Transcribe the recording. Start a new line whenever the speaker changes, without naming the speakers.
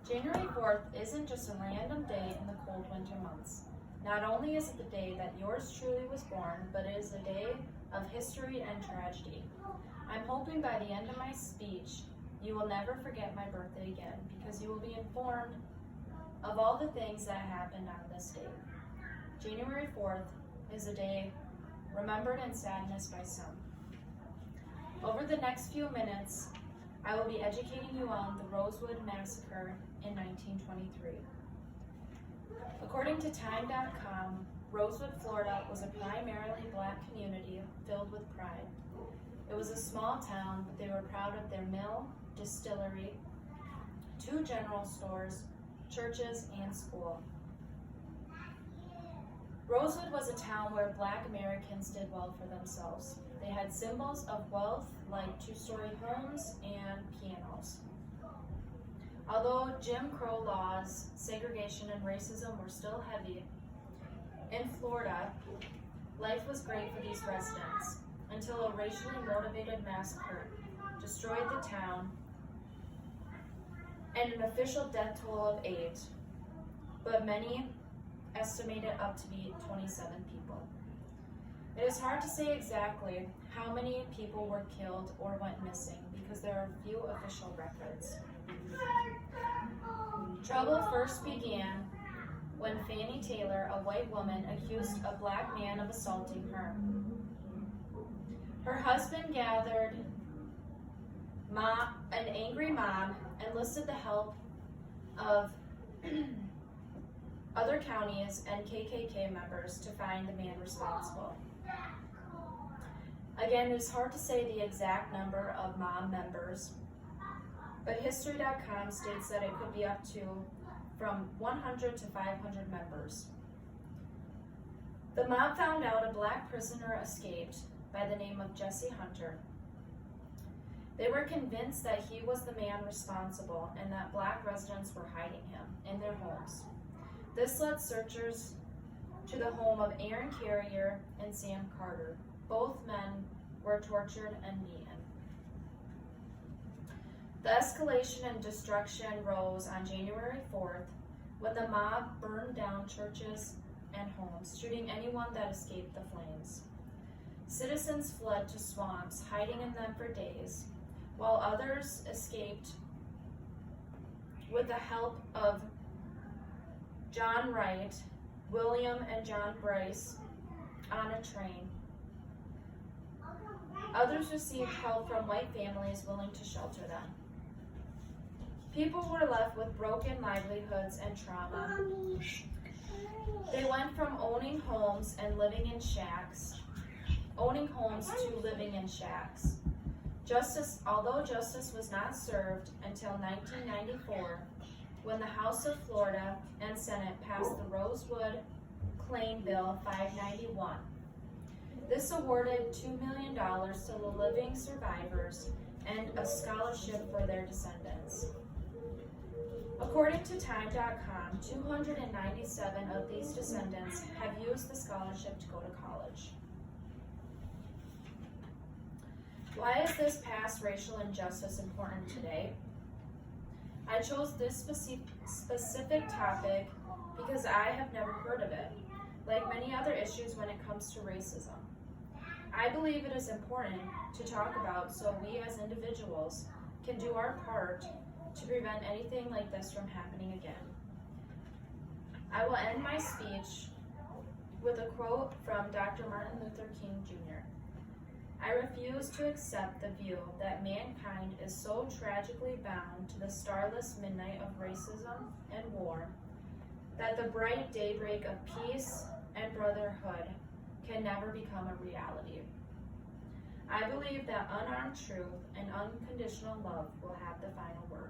January 4th isn't just a random day in the cold winter months. Not only is it the day that yours truly was born, but it is a day of history and tragedy. I'm hoping by the end of my speech, you will never forget my birthday again, because you will be informed of all the things that happened on this day. January 4th is a day remembered in sadness by some. Over the next few minutes, I will be educating you on the Rosewood Massacre in 1923. According to Time.com, Rosewood, Florida was a primarily black community filled with pride. It was a small town, but they were proud of their mill, distillery, 2 general stores, churches, and school. Rosewood was a town where black Americans did well for themselves. They had symbols of wealth like 2-story homes and pianos. Although Jim Crow laws, segregation, and racism were still heavy, in Florida, life was great for these residents until a racially motivated massacre destroyed the town and an official death toll of 8, but many estimate it up to be 27 people. It is hard to say exactly how many people were killed or went missing because there are few official records. Trouble first began when Fannie Taylor, a white woman, accused a black man of assaulting her. Her husband gathered an angry mob, enlisted the help of other counties and KKK members to find the man responsible. Again, it is hard to say the exact number of mob members, but History.com states that it could be up to from 100 to 500 members. The mob found out a black prisoner escaped by the name of Jesse Hunter. They were convinced that he was the man responsible and that black residents were hiding him in their homes. This led searchers to the home of Aaron Carrier and Sam Carter. Both men were tortured and beaten. The escalation and destruction rose on January 4th when the mob burned down churches and homes, shooting anyone that escaped the flames. Citizens fled to swamps, hiding in them for days, while others escaped with the help of John Wright, William and John Bryce on a train. Others received help from white families willing to shelter them. People were left with broken livelihoods and trauma. They went from owning homes to living in shacks. Although justice was not served until 1994, when the House of Florida and Senate passed the Rosewood Claim Bill 591. This awarded $2 million to the living survivors and a scholarship for their descendants. According to Time.com, 297 of these descendants have used the scholarship to go to college. Why is this past racial injustice important today? I chose this specific topic because I have never heard of it, like many other issues when it comes to racism. I believe it is important to talk about so we as individuals can do our part to prevent anything like this from happening again. I will end my speech with a quote from Dr. Martin Luther King Jr. I refuse to accept the view that mankind is so tragically bound to the starless midnight of racism and war that the bright daybreak of peace and brotherhood can never become a reality. I believe that unarmed truth and unconditional love will have the final word.